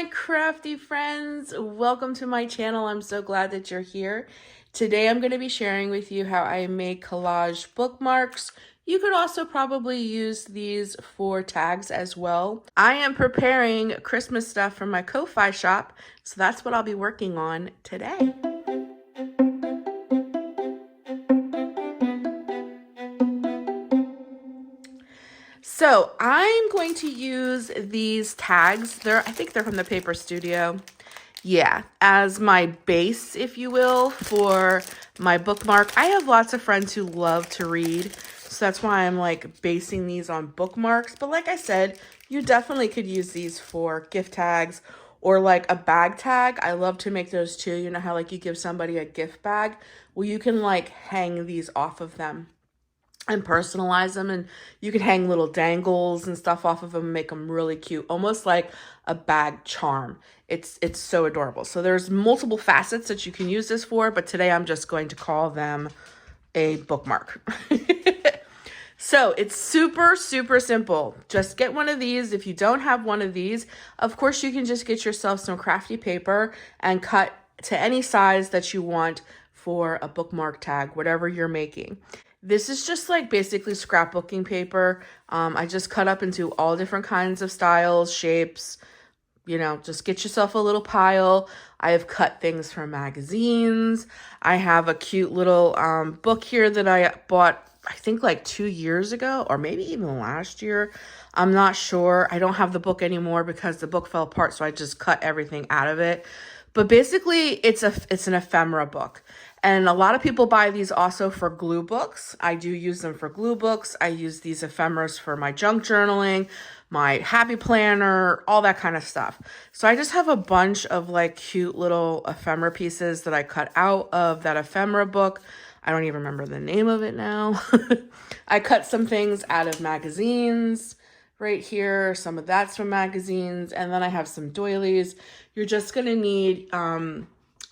my crafty friends, welcome to my channel. I'm so glad that you're here. Today I'm going to be sharing with you how I make collage bookmarks. You could also probably use these for tags as well. I am preparing Christmas stuff from my Ko-Fi shop, so that's what I'll be working on today. So I'm going to use these tags. I think they're from the Paper Studio. Yeah, as my base, if you will, for my bookmark. I have lots of friends who love to read, so that's why I'm like basing these on bookmarks. But like I said, you definitely could use these for gift tags or like a bag tag. I love to make those too. You know how like you give somebody a gift bag? Well, you can like hang these off of them and personalize them, and you could hang little dangles and stuff off of them and make them really cute, almost like a bag charm. It's so adorable. So there's multiple facets that you can use this for, but today I'm just going to call them a bookmark. So it's super simple. Just get one of these. If you don't have one of these, of course you can just get yourself some crafty paper and cut to any size that you want for a bookmark tag, whatever you're making. This is just like basically scrapbooking paper. I just cut up into all different kinds of styles, shapes. You know, just get yourself a little pile. I have cut things from magazines. I have a cute little book here that I bought, I think like 2 years ago, or maybe even last year. I'm not sure. I don't have the book anymore because the book fell apart, so I just cut everything out of it. But basically, it's an ephemera book. And a lot of people buy these also for glue books. I do use them for glue books. I use these ephemeras for my junk journaling, my happy planner, all that kind of stuff. So I just have a bunch of like cute little ephemera pieces that I cut out of that ephemera book. I don't even remember the name of it now. I cut some things out of magazines right here. Some of that's from magazines. And then I have some doilies. You're just going to need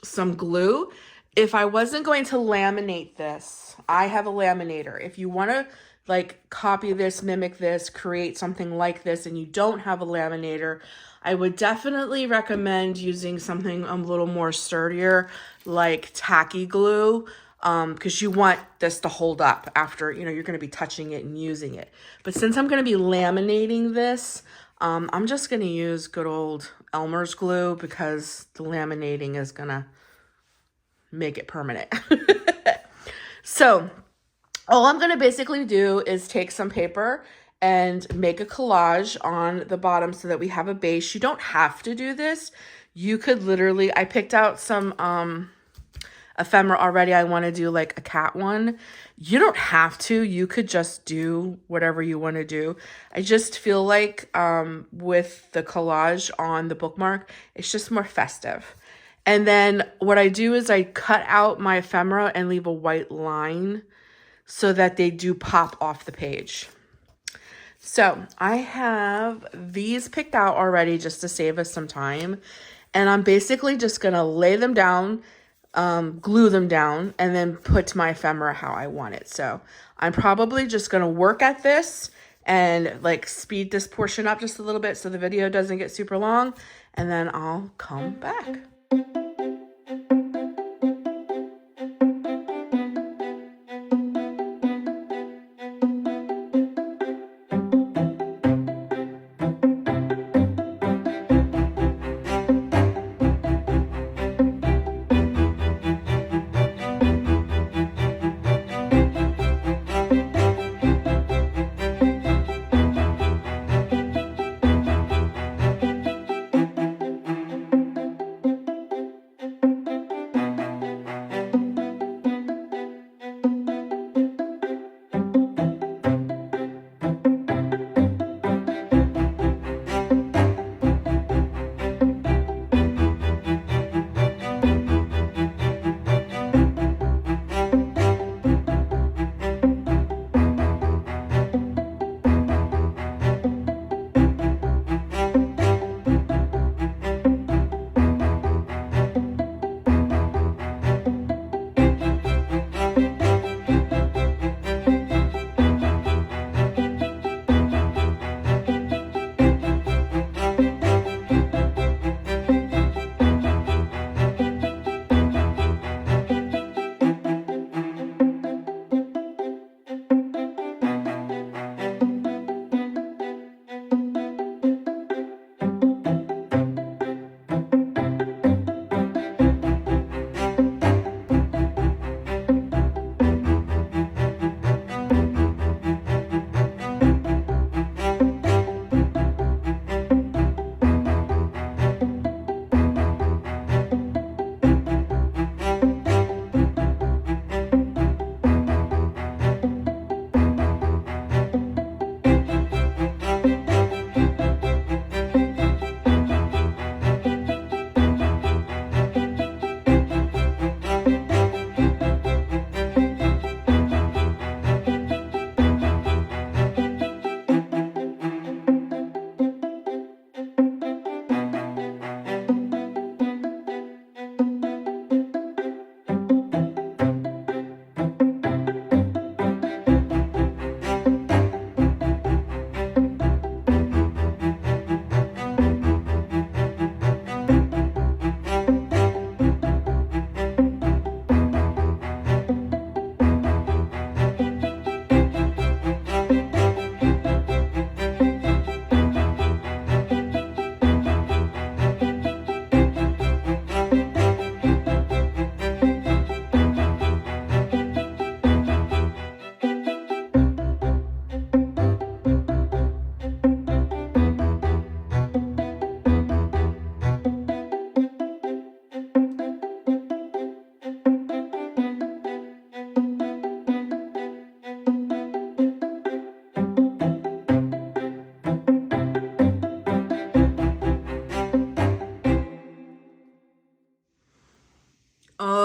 some glue. If I wasn't going to laminate this, I have a laminator. If you want to like copy this, mimic this, create something like this, and you don't have a laminator, I would definitely recommend using something a little more sturdier, like tacky glue, because you want this to hold up after, you know, you're going to be touching it and using it. But since I'm going to be laminating this, I'm just going to use good old Elmer's glue because the laminating is going to make it permanent. So all I'm going to basically do is take some paper and make a collage on the bottom so that we have a base. You don't have to do this. You could literally, I picked out some ephemera already. I want to do like a cat one. You don't have to. You could just do whatever you want to do. I just feel like with the collage on the bookmark, it's just more festive. And then what I do is I cut out my ephemera and leave a white line so that they do pop off the page. So I have these picked out already just to save us some time. And I'm basically just going to lay them down, glue them down, and then put my ephemera how I want it. So I'm probably just going to work at this and like speed this portion up just a little bit so the video doesn't get super long. And then I'll come back.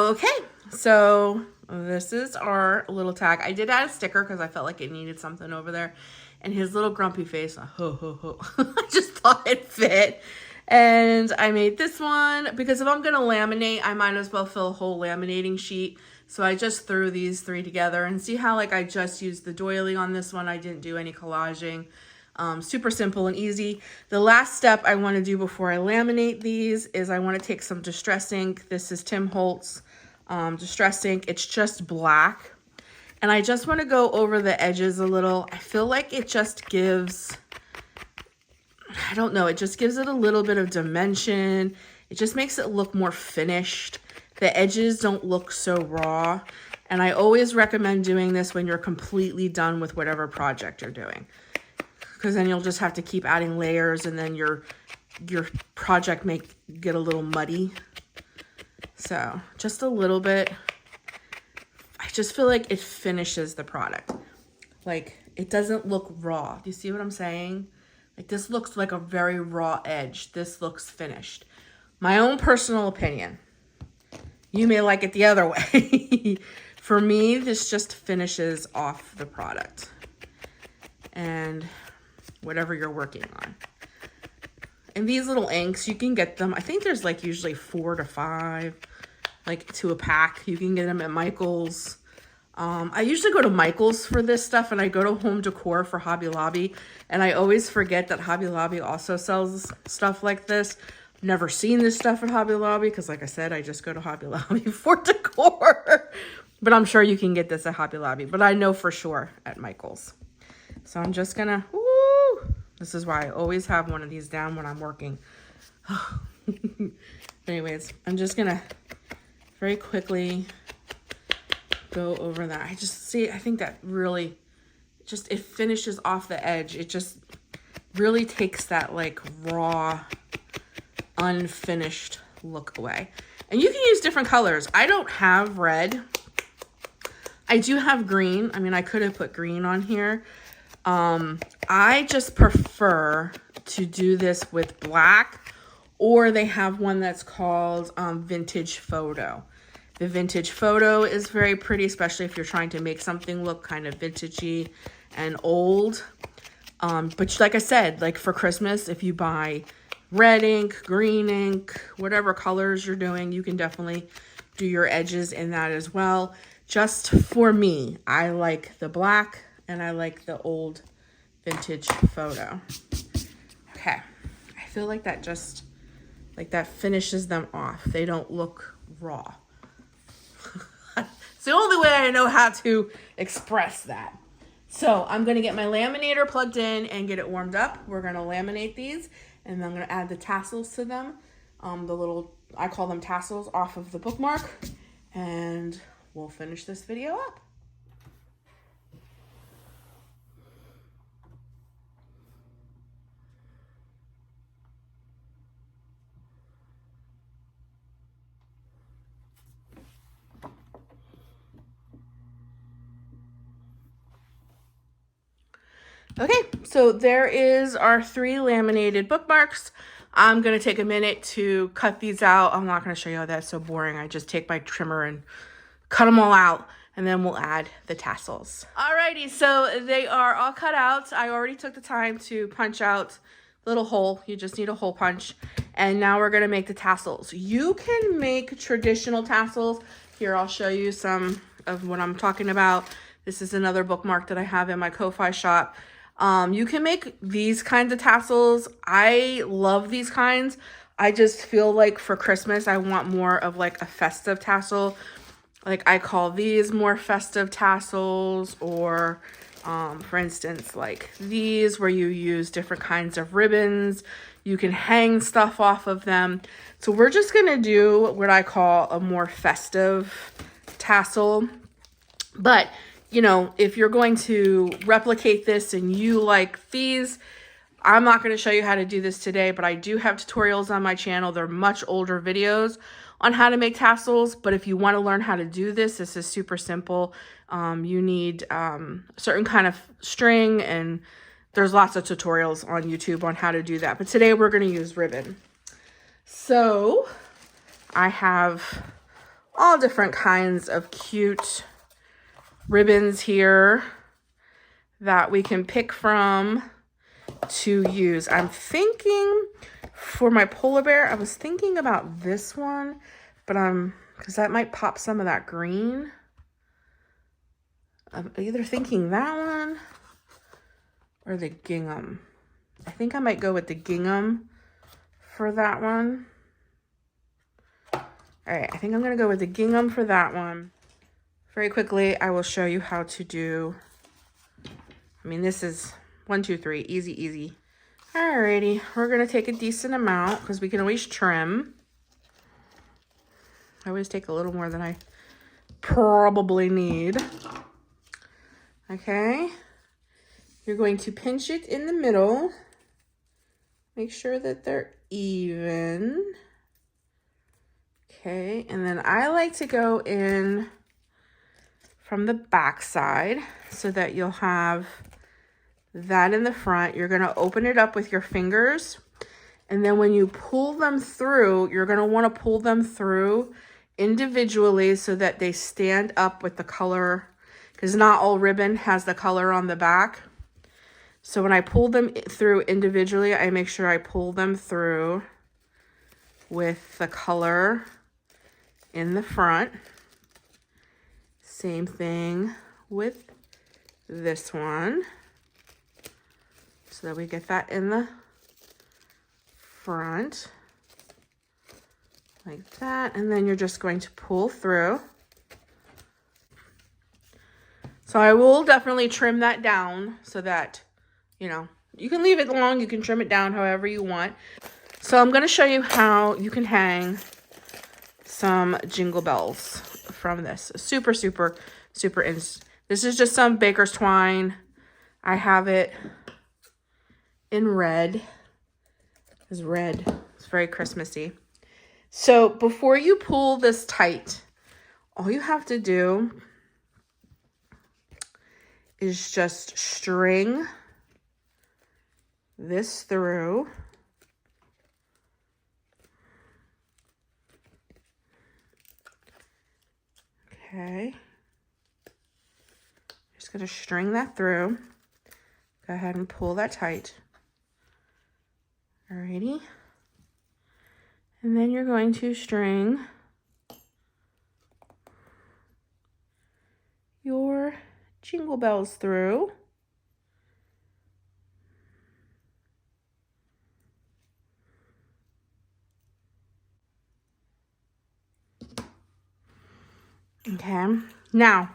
Okay, so this is our little tag. I did add a sticker because I felt like it needed something over there. And his little grumpy face, ho, ho, ho. I just thought it fit. And I made this one because if I'm going to laminate, I might as well fill a whole laminating sheet. So I just threw these 3 together, and see how like I just used the doily on this one. I didn't do any collaging. Super simple and easy. The last step I want to do before I laminate these is I want to take some Distress ink. This is Tim Holtz Distress ink. It's just black. And I just want to go over the edges a little. I feel like it just gives, I don't know, it just gives it a little bit of dimension. It just makes it look more finished. The edges don't look so raw. And I always recommend doing this when you're completely done with whatever project you're doing. Because then you'll just have to keep adding layers, and then your project may get a little muddy. So just a little bit. I just feel like it finishes the product. Like, it doesn't look raw. Do you see what I'm saying? Like, this looks like a very raw edge. This looks finished. My own personal opinion. You may like it the other way. For me, this just finishes off the product. And whatever you're working on. And these little inks, you can get them. I think there's like usually 4 to 5, like to a pack. You can get them at Michael's. I usually go to Michael's for this stuff, and I go to Home Decor for Hobby Lobby. And I always forget that Hobby Lobby also sells stuff like this. Never seen this stuff at Hobby Lobby because, like I said, I just go to Hobby Lobby for decor. But I'm sure you can get this at Hobby Lobby. But I know for sure at Michael's. So I'm just gonna, this is why I always have one of these down when I'm working. Anyways, I'm just gonna very quickly go over that. I just see, I think that really just, it finishes off the edge. It just really takes that like raw, unfinished look away. And you can use different colors. I don't have red. I do have green. I mean, I could have put green on here. I just prefer to do this with black, or they have one that's called Vintage Photo. The Vintage Photo is very pretty, especially if you're trying to make something look kind of vintagey and old. But like I said, like for Christmas, if you buy red ink, green ink, whatever colors you're doing, you can definitely do your edges in that as well. Just for me, I like the black and I like the old Vintage Photo. Okay, I feel like that just, like that finishes them off. They don't look raw. It's the only way I know how to express that. So I'm gonna get my laminator plugged in and get it warmed up. We're gonna laminate these, and then I'm gonna add the tassels to them. The little, I call them tassels, off of the bookmark, and we'll finish this video up. Okay, so there is our 3 laminated bookmarks. I'm going to take a minute to cut these out. I'm not going to show you how that's so boring. I just take my trimmer and cut them all out, and then we'll add the tassels. Alrighty, so they are all cut out. I already took the time to punch out the little hole. You just need a hole punch. And now we're going to make the tassels. You can make traditional tassels. Here, I'll show you some of what I'm talking about. This is another bookmark that I have in my Ko-Fi shop. You can make these kinds of tassels. I love these kinds. I just feel like for Christmas, I want more of like a festive tassel. Like I call these more festive tassels, or for instance, like these where you use different kinds of ribbons. You can hang stuff off of them. So we're just going to do what I call a more festive tassel. But you know, if you're going to replicate this and you like these, I'm not going to show you how to do this today, but I do have tutorials on my channel. They're much older videos on how to make tassels. But if you want to learn how to do this, this is super simple. You need a certain kind of string, and there's lots of tutorials on YouTube on how to do that. But today we're going to use ribbon. So I have all different kinds of cute ribbons here that we can pick from to use. I'm thinking for my polar bear, I was thinking about this one, but because that might pop some of that green. I'm either thinking that one or the gingham. I think I might go with the gingham for that one. All right, I think I'm gonna go with the gingham for that one. Very quickly, I will show you how to do, I mean, this is 1, 2, 3, easy, easy. Alrighty, we're gonna take a decent amount because we can always trim. I always take a little more than I probably need. Okay, you're going to pinch it in the middle. Make sure that they're even. Okay, and then I like to go in from the back side so that you'll have that in the front. You're gonna open it up with your fingers, and then when you pull them through, you're gonna wanna pull them through individually so that they stand up with the color, because not all ribbon has the color on the back. So when I pull them through individually, I make sure I pull them through with the color in the front. Same thing with this one, so that we get that in the front like that, and then you're just going to pull through. So I will definitely trim that down so that, you know, you can leave it long, you can trim it down however you want. So I'm going to show you how you can hang some jingle bells from this. Super, super, super this is just some baker's twine. I have it in red. It's red. It's very Christmassy. So before you pull this tight, all you have to do is just string this through. Okay. Just gonna string that through. Go ahead and pull that tight. Alrighty. And then you're going to string your jingle bells through. Okay, now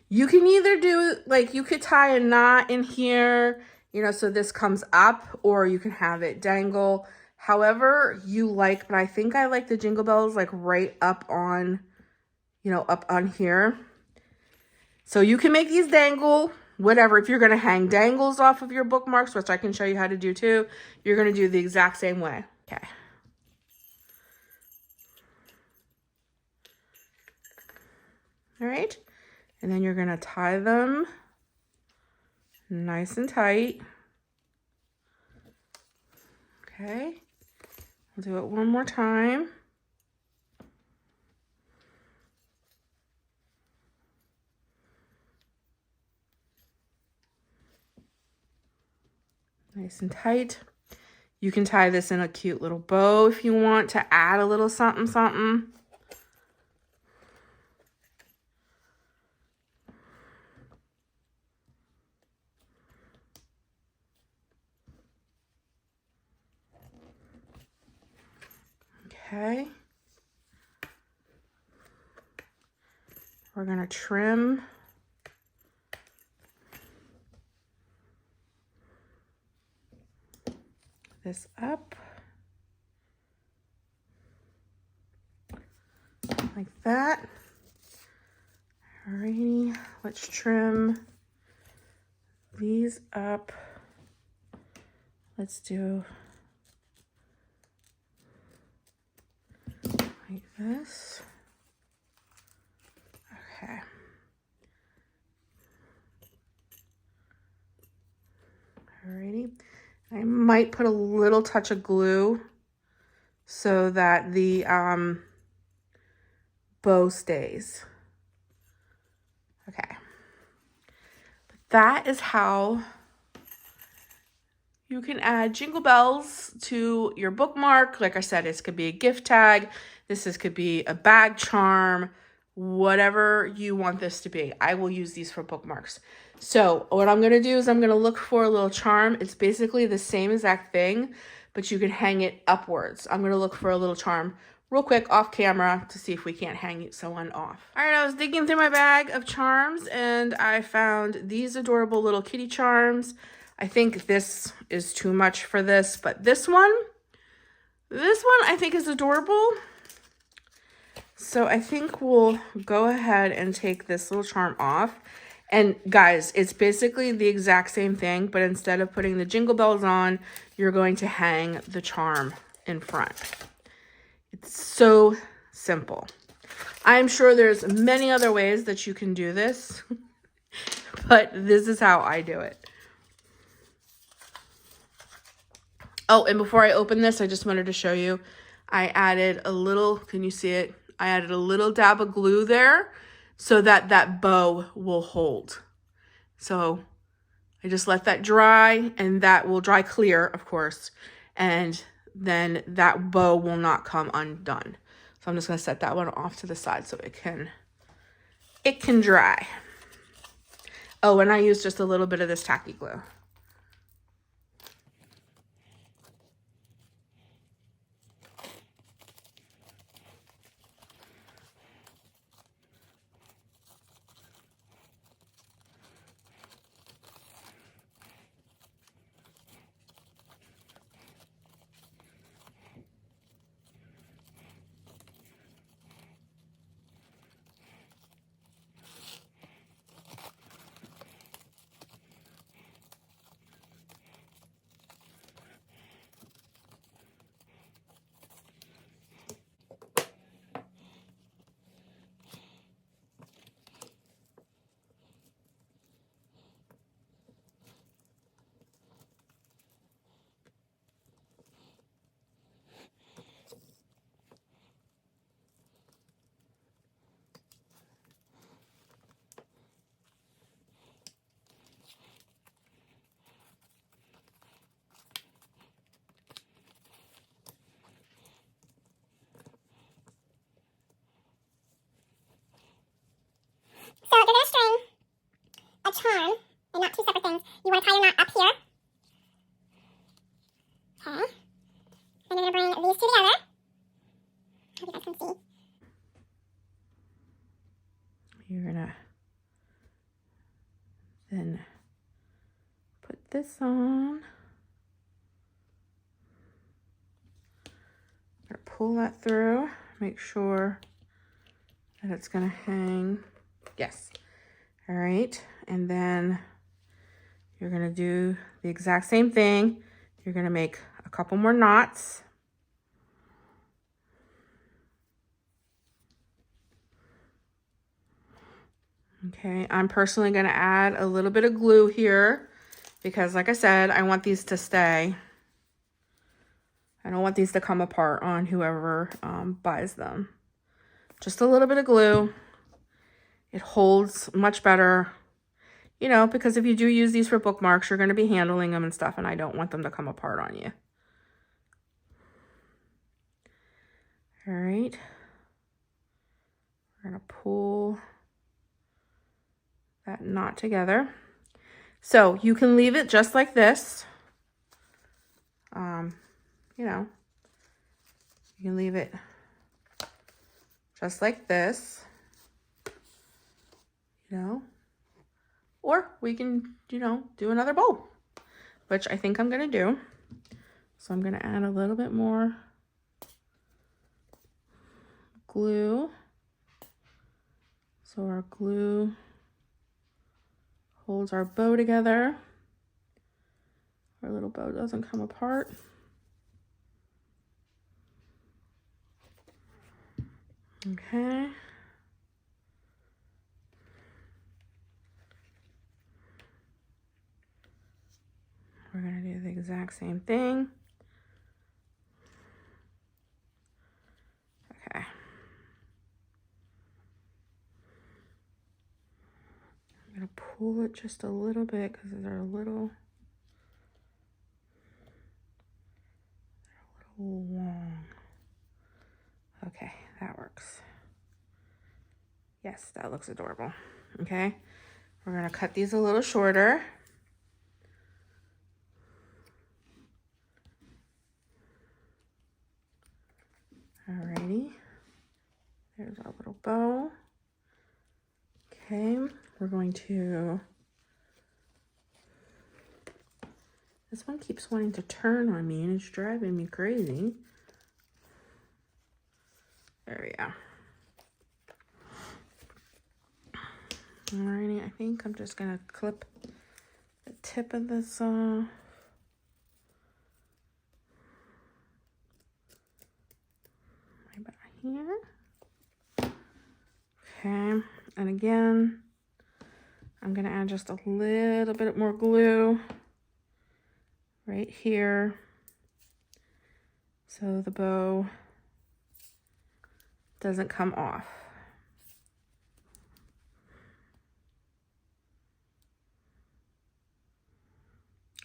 you can either do, like, you could tie a knot in here, you know, so this comes up, or you can have it dangle however you like, but I think I like the jingle bells like right up on, you know, up on here. So you can make these dangle, whatever. If you're going to hang dangles off of your bookmarks, which I can show you how to do too, you're going to do the exact same way. Okay. All right. And then you're going to tie them nice and tight. Okay. I'll do it one more time. Nice and tight. You can tie this in a cute little bow if you want to add a little something, something. Okay. We're going to trim this up like that. Alrighty, let's trim these up. Let's do like this. Okay. Alrighty. I might put a little touch of glue so that the bow stays. Okay. That is how you can add jingle bells to your bookmark. Like I said, this could be a gift tag. Could be a bag charm, whatever you want this to be. I will use these for bookmarks. So what I'm going to do is I'm going to look for a little charm. It's basically the same exact thing, but you can hang it upwards. I'm going to look for a little charm real quick off camera to see if we can't hang someone off. All right, I was digging through my bag of charms and I found these adorable little kitty charms. I think this is too much for this, but this one I think is adorable. So I think we'll go ahead and take this little charm off. And guys, it's basically the exact same thing, but instead of putting the jingle bells on, you're going to hang the charm in front. It's so simple. I'm sure there's many other ways that you can do this, but this is how I do it. Oh, and before I open this, I just wanted to show you, I added a little, can you see it? I added a little dab of glue there so that that bow will hold. So I just let that dry, and that will dry clear, of course, and then that bow will not come undone. So I'm just going to set that one off to the side so it can dry. Oh, and I used just a little bit of this tacky glue. So they're going to string a charm, and not two separate things. You want to tie your knot up here. Okay. And you're going to bring these two together. I hope you guys can see. You're going to then put this on. I'm going to pull that through, make sure that it's going to hang. Yes. All right. And then you're going to do the exact same thing. You're going to make a couple more knots. Okay. I'm personally going to add a little bit of glue here because, like I said, I want these to stay. I don't want these to come apart on whoever buys them. Just a little bit of glue. It holds much better, you know, because if you do use these for bookmarks, you're going to be handling them and stuff, and I don't want them to come apart on you. All right. We're going to pull that knot together. So you can leave it just like this. You know, you can leave it just like this. You know, or we can, you know, do another bow, which I think I'm going to do. So I'm going to add a little bit more glue. So our glue holds our bow together. Our little bow doesn't come apart. Okay. We're going to do the exact same thing. Okay. pull it just a little bit because they're a little long. Okay, that works. Yes, that looks adorable. Okay, we're gonna cut these a little shorter. Alrighty, there's our little bow. Okay, we're going to, this one keeps wanting to turn on me and it's driving me crazy. There we go. Alrighty, I think I'm just gonna clip the tip of this off. Right about here. Okay, and again, I'm gonna add just a little bit more glue right here so the bow doesn't come off.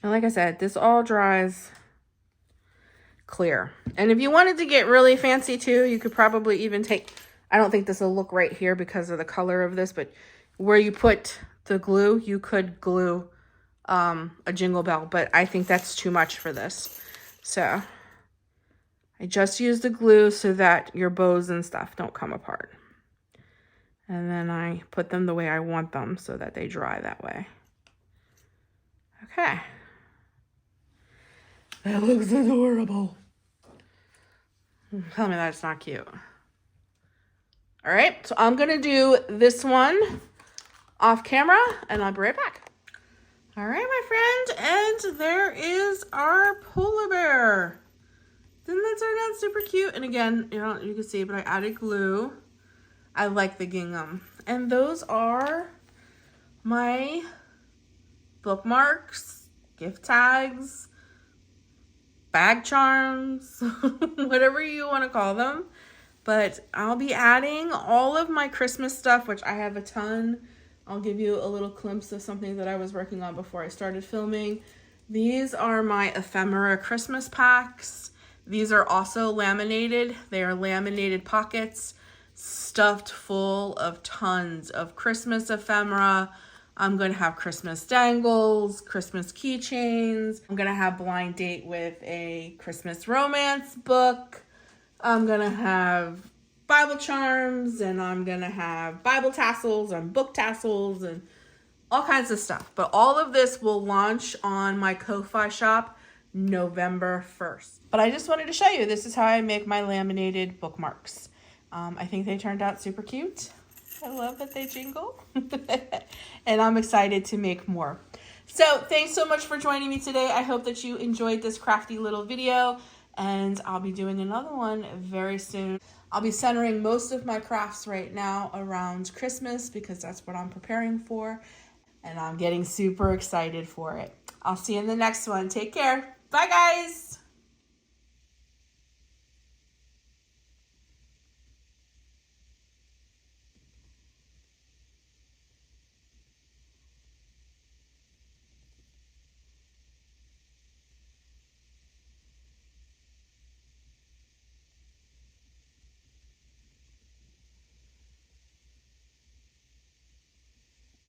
And like I said, this all dries clear. And if you wanted to get really fancy too, you could probably even take, I don't think this will look right here because of the color of this, but where you put the glue, you could glue a jingle bell, but I think that's too much for this. So I just use the glue so that your bows and stuff don't come apart. And then I put them the way I want them so that they dry that way. Okay. That looks adorable. Tell me that it's not cute. All right, so I'm gonna do this one off camera and I'll be right back. All right, my friend, and there is our polar bear. Didn't that turn out super cute? And again, you can see, but I added glue. I like the gingham. And those are my bookmarks, gift tags, bag charms, whatever you want to call them. But I'll be adding all of my Christmas stuff, which I have a ton. I'll give you a little glimpse of something that I was working on before I started filming. These are my ephemera Christmas packs. These are also laminated. They are laminated pockets stuffed full of tons of Christmas ephemera. I'm going to have Christmas dangles, Christmas keychains. I'm going to have blind date with a Christmas romance book. I'm going to have Bible charms, and I'm going to have Bible tassels and book tassels and all kinds of stuff. But all of this will launch on my Ko-Fi shop November 1st. But I just wanted to show you, this is how I make my laminated bookmarks. I think they turned out super cute. I love that they jingle. And I'm excited to make more. So thanks so much for joining me today. I hope that you enjoyed this crafty little video, and I'll be doing another one very soon. I'll be centering most of my crafts right now around Christmas because that's what I'm preparing for, and I'm getting super excited for it. I'll see you in the next one. Take care. Bye, guys.